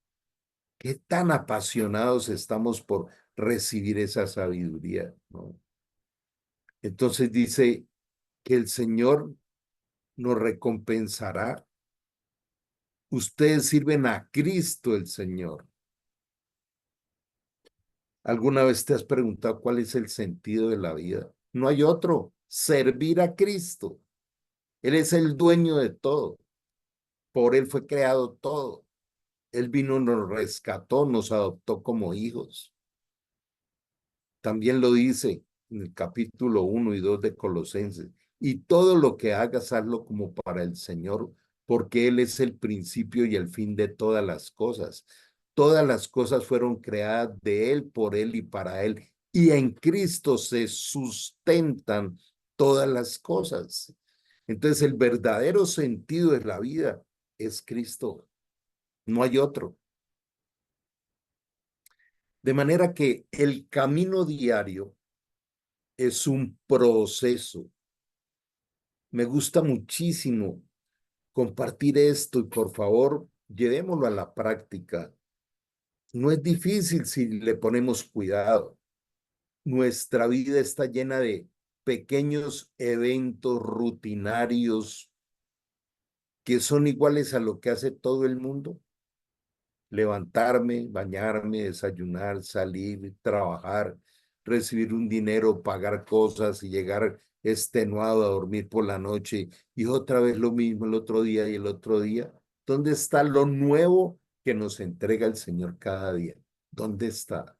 Qué tan apasionados estamos por recibir esa sabiduría, ¿no? Entonces dice que el Señor nos recompensará. Ustedes sirven a Cristo el Señor. ¿Alguna vez te has preguntado cuál es el sentido de la vida? No hay otro, servir a Cristo. Él es el dueño de todo. Por Él fue creado todo. Él vino, nos rescató, nos adoptó como hijos. También lo dice en el capítulo 1 y 2 de Colosenses. Y todo lo que hagas, hazlo como para el Señor, porque Él es el principio y el fin de todas las cosas. Todas las cosas fueron creadas de Él, por Él y para Él. Y en Cristo se sustentan todas las cosas. Entonces, el verdadero sentido de la vida es Cristo. No hay otro. De manera que el camino diario es un proceso. Me gusta muchísimo compartir esto y por favor, llevémoslo a la práctica. No es difícil si le ponemos cuidado. Nuestra vida está llena de pequeños eventos rutinarios que son iguales a lo que hace todo el mundo. Levantarme, bañarme, desayunar, salir, trabajar, recibir un dinero, pagar cosas y llegar extenuado a dormir por la noche y otra vez lo mismo el otro día y el otro día. ¿Dónde está lo nuevo que nos entrega el Señor cada día? ¿Dónde está?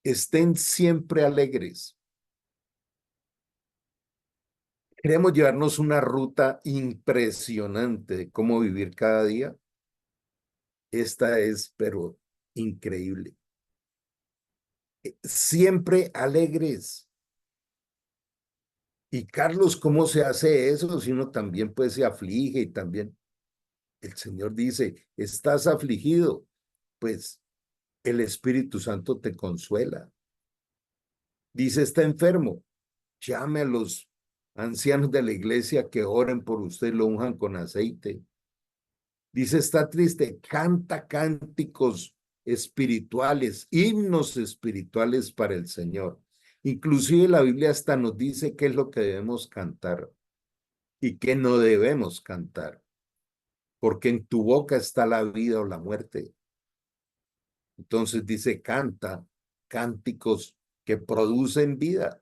Estén siempre alegres. Queremos llevarnos una ruta impresionante de cómo vivir cada día. Esta es, pero increíble. Siempre alegres. Y Carlos, ¿cómo se hace eso? Si uno también pues se aflige y también el Señor dice, estás afligido, pues el Espíritu Santo te consuela. Dice, está enfermo, llame a los ancianos de la iglesia que oren por usted, lo unjan con aceite. Dice, está triste, canta cánticos espirituales, himnos espirituales para el Señor. Inclusive la Biblia hasta nos dice qué es lo que debemos cantar y qué no debemos cantar, porque en tu boca está la vida o la muerte. Entonces dice, canta cánticos que producen vida.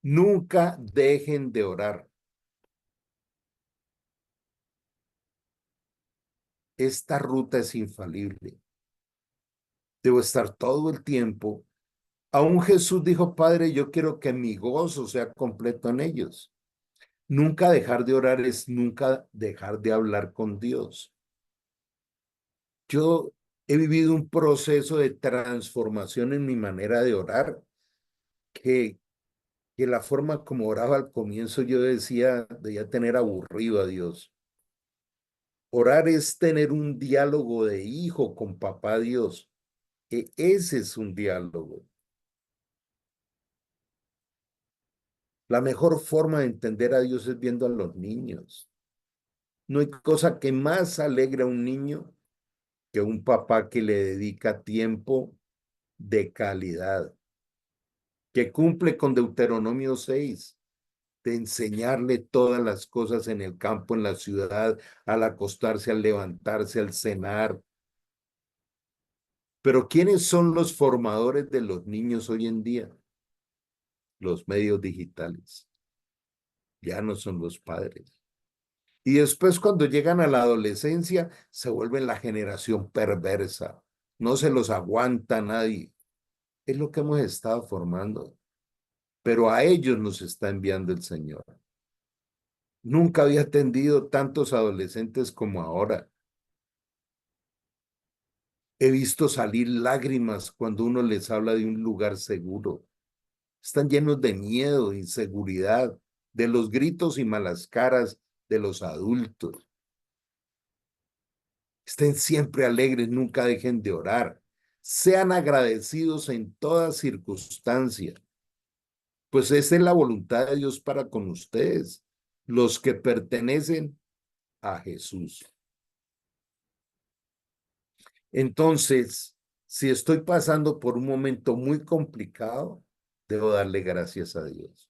Nunca dejen de orar. Esta ruta es infalible. Debo estar todo el tiempo. Aún Jesús dijo, Padre, yo quiero que mi gozo sea completo en ellos. Nunca dejar de orar es nunca dejar de hablar con Dios. Yo he vivido un proceso de transformación en mi manera de orar, que, que la forma como oraba al comienzo yo decía, debía tener aburrido a Dios. Orar es tener un diálogo de hijo con papá Dios. Ese es un diálogo. La mejor forma de entender a Dios es viendo a los niños. No hay cosa que más alegre a un niño que un papá que le dedica tiempo de calidad, que cumple con Deuteronomio 6, de enseñarle todas las cosas en el campo, en la ciudad, al acostarse, al levantarse, al cenar. Pero ¿quiénes son los formadores de los niños hoy en día? Los medios digitales. Ya no son los padres. Y después cuando llegan a la adolescencia, se vuelven la generación perversa. No se los aguanta nadie. Es lo que hemos estado formando. Pero a ellos nos está enviando el Señor. Nunca había atendido tantos adolescentes como ahora. He visto salir lágrimas cuando uno les habla de un lugar seguro. Están llenos de miedo, inseguridad, de los gritos y malas caras de los adultos. Estén siempre alegres, nunca dejen de orar. Sean agradecidos en toda circunstancia, pues esa es la voluntad de Dios para con ustedes, los que pertenecen a Jesús. Entonces, si estoy pasando por un momento muy complicado, debo darle gracias a Dios.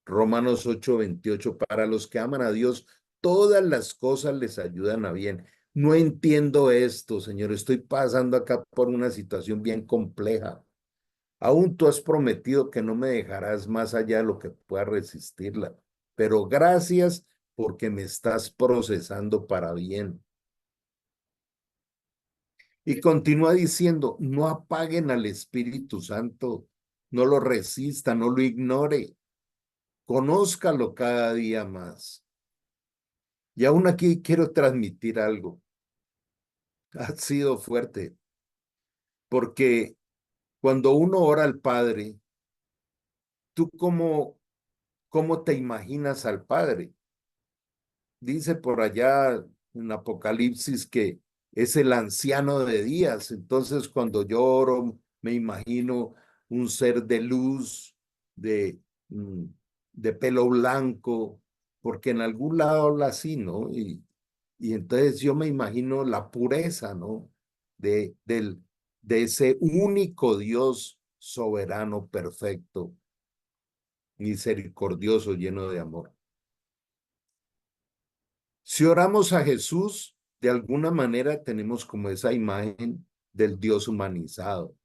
Romanos 8:28, para los que aman a Dios, todas las cosas les ayudan a bien. No entiendo esto, Señor, estoy pasando acá por una situación bien compleja. Aún tú has prometido que no me dejarás más allá de lo que pueda resistirla, pero gracias porque me estás procesando para bien. Y continúa diciendo, no apaguen al Espíritu Santo, no lo resista, no lo ignore, conózcalo cada día más. Y aún aquí quiero transmitir algo. Ha sido fuerte, porque cuando uno ora al Padre, ¿tú cómo te imaginas al Padre? Dice por allá en Apocalipsis que es el anciano de días. Entonces, cuando yo oro, me imagino un ser de luz, de, mm, de pelo blanco, porque en algún lado habla así, ¿no? Y entonces yo me imagino la pureza, ¿no? De ese único Dios soberano, perfecto, misericordioso, lleno de amor. Si oramos a Jesús, de alguna manera tenemos como esa imagen del Dios humanizado.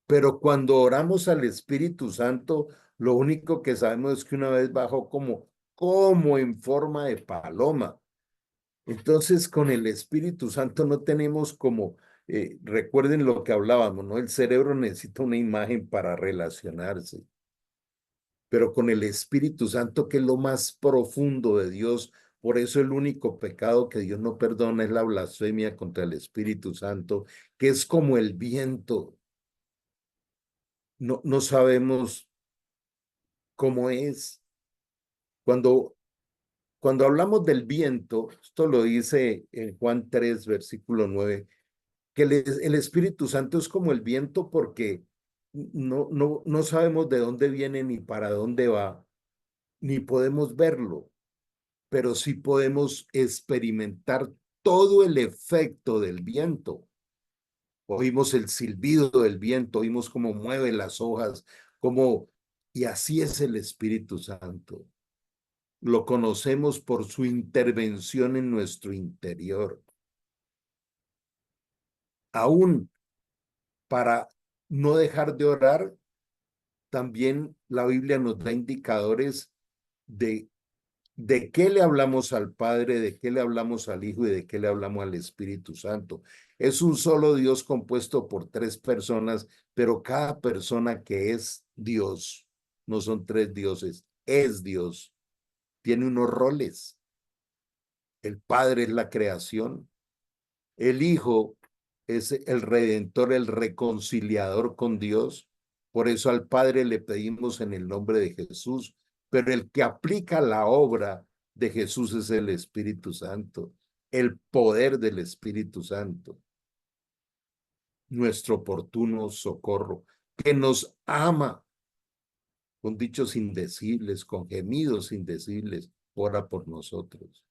Pero cuando oramos al Espíritu Santo, lo único que sabemos es que una vez bajó como en forma de paloma. Entonces, con el Espíritu Santo no tenemos como, recuerden lo que hablábamos, ¿no? El cerebro necesita una imagen para relacionarse, pero con el Espíritu Santo, que es lo más profundo de Dios. Por eso el único pecado que Dios no perdona es la blasfemia contra el Espíritu Santo, que es como el viento. No sabemos cómo es. Cuando, cuando hablamos del viento, esto lo dice en Juan 3, versículo 9, que el Espíritu Santo es como el viento porque no sabemos de dónde viene ni para dónde va, ni podemos verlo, pero sí podemos experimentar todo el efecto del viento. Oímos el silbido del viento, oímos cómo mueve las hojas, y así es el Espíritu Santo. Lo conocemos por su intervención en nuestro interior. Aún para no dejar de orar, también la Biblia nos da indicadores de qué le hablamos al Padre, de qué le hablamos al Hijo y de qué le hablamos al Espíritu Santo. Es un solo Dios compuesto por tres personas, pero cada persona que es Dios, no son tres dioses, es Dios. Tiene unos roles. El Padre es la creación, el Hijo es el Redentor, el reconciliador con Dios. Por eso al Padre le pedimos en el nombre de Jesús, pero el que aplica la obra de Jesús es el Espíritu Santo, el poder del Espíritu Santo, nuestro oportuno socorro, que nos ama con dichos indecibles, con gemidos indecibles, ora por nosotros.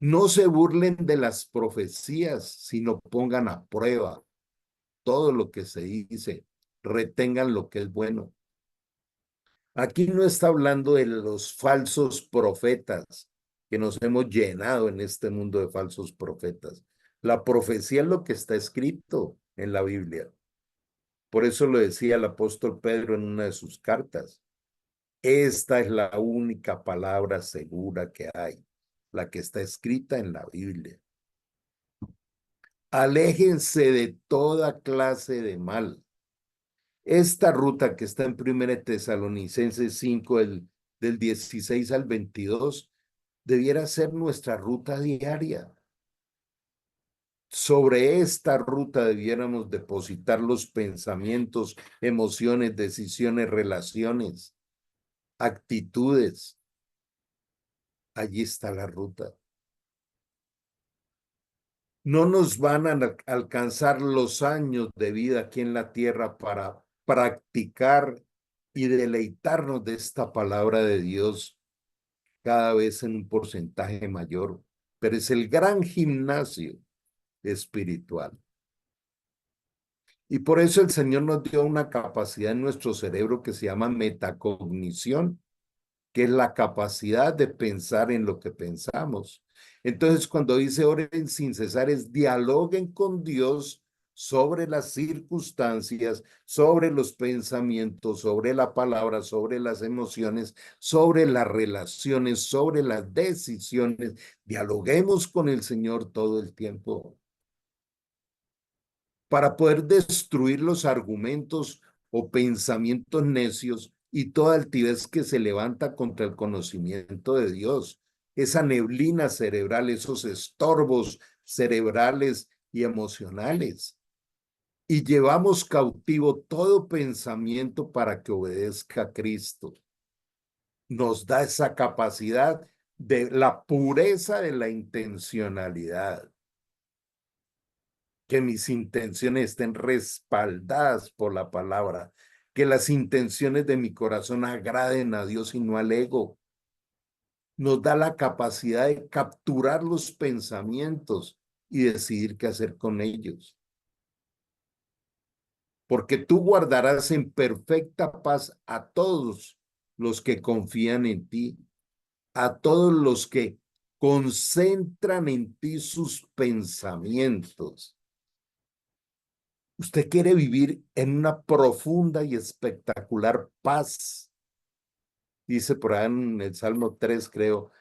No se burlen de las profecías, sino pongan a prueba todo lo que se dice, retengan lo que es bueno. Aquí no está hablando de los falsos profetas, que nos hemos llenado en este mundo de falsos profetas. La profecía es lo que está escrito en la Biblia. Por eso lo decía el apóstol Pedro en una de sus cartas. Esta es la única palabra segura que hay, la que está escrita en la Biblia. Aléjense de toda clase de mal. Esta ruta que está en 1 Tesalonicenses 5, del 16 al 22, debiera ser nuestra ruta diaria. Sobre esta ruta debiéramos depositar los pensamientos, emociones, decisiones, relaciones, actitudes. Allí está la ruta. No nos van a alcanzar los años de vida aquí en la tierra para practicar y deleitarnos de esta palabra de Dios cada vez en un porcentaje mayor, pero es el gran gimnasio espiritual. Y por eso el Señor nos dio una capacidad en nuestro cerebro que se llama metacognición, que es la capacidad de pensar en lo que pensamos. Entonces, cuando dice oren sin cesar, es dialoguen con Dios sobre las circunstancias, sobre los pensamientos, sobre la palabra, sobre las emociones, sobre las relaciones, sobre las decisiones. Dialoguemos con el Señor todo el tiempo para poder destruir los argumentos o pensamientos necios y toda altivez que se levanta contra el conocimiento de Dios, esa neblina cerebral, esos estorbos cerebrales y emocionales. Y llevamos cautivo todo pensamiento para que obedezca a Cristo. Nos da esa capacidad de la pureza de la intencionalidad, que mis intenciones estén respaldadas por la palabra, que las intenciones de mi corazón agraden a Dios y no al ego. Nos da la capacidad de capturar los pensamientos y decidir qué hacer con ellos. Porque tú guardarás en perfecta paz a todos los que confían en ti, a todos los que concentran en ti sus pensamientos. Usted quiere vivir en una profunda y espectacular paz. Dice por ahí en el Salmo 3, creo,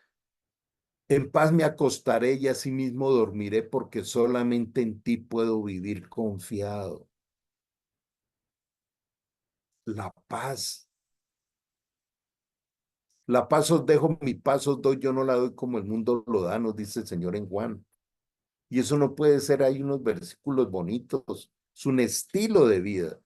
en paz me acostaré y asimismo dormiré porque solamente en ti puedo vivir confiado. La paz. La paz os dejo, mi paz os doy, yo no la doy como el mundo lo da, nos dice el Señor en Juan. Y eso no puede ser, hay unos versículos bonitos, es un estilo de vida.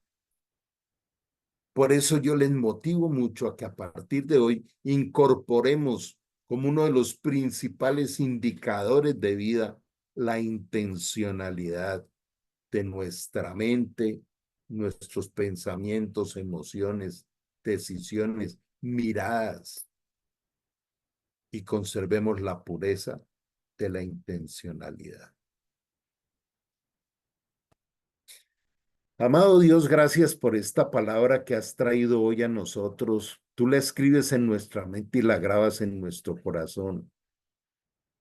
Por eso yo les motivo mucho a que a partir de hoy incorporemos como uno de los principales indicadores de vida la intencionalidad de nuestra mente, nuestros pensamientos, emociones, decisiones, miradas, y conservemos la pureza de la intencionalidad. Amado Dios, gracias por esta palabra que has traído hoy a nosotros. Tú la escribes en nuestra mente y la grabas en nuestro corazón.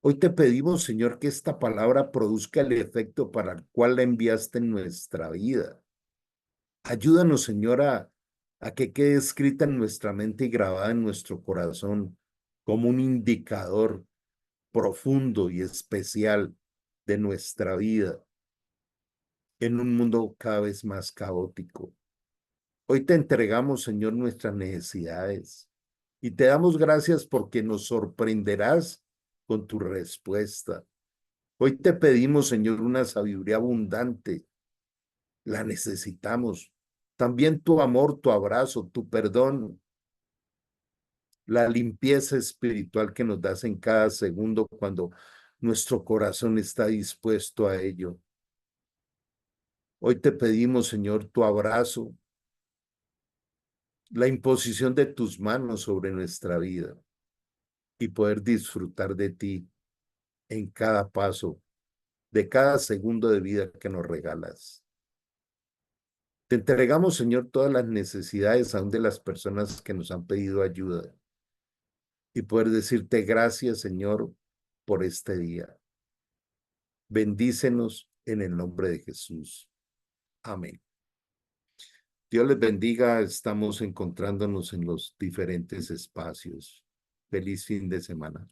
Hoy te pedimos, Señor, que esta palabra produzca el efecto para el cual la enviaste en nuestra vida. Ayúdanos, Señor, a que quede escrita en nuestra mente y grabada en nuestro corazón como un indicador profundo y especial de nuestra vida en un mundo cada vez más caótico. Hoy te entregamos, Señor, nuestras necesidades y te damos gracias porque nos sorprenderás con tu respuesta. Hoy te pedimos, Señor, una sabiduría abundante. La necesitamos. También tu amor, tu abrazo, tu perdón, la limpieza espiritual que nos das en cada segundo cuando nuestro corazón está dispuesto a ello. Hoy te pedimos, Señor, tu abrazo, la imposición de tus manos sobre nuestra vida y poder disfrutar de ti en cada paso, de cada segundo de vida que nos regalas. Te entregamos, Señor, todas las necesidades aún de las personas que nos han pedido ayuda y poder decirte gracias, Señor, por este día. Bendícenos en el nombre de Jesús. Amén. Dios les bendiga. Estamos encontrándonos en los diferentes espacios. Feliz fin de semana.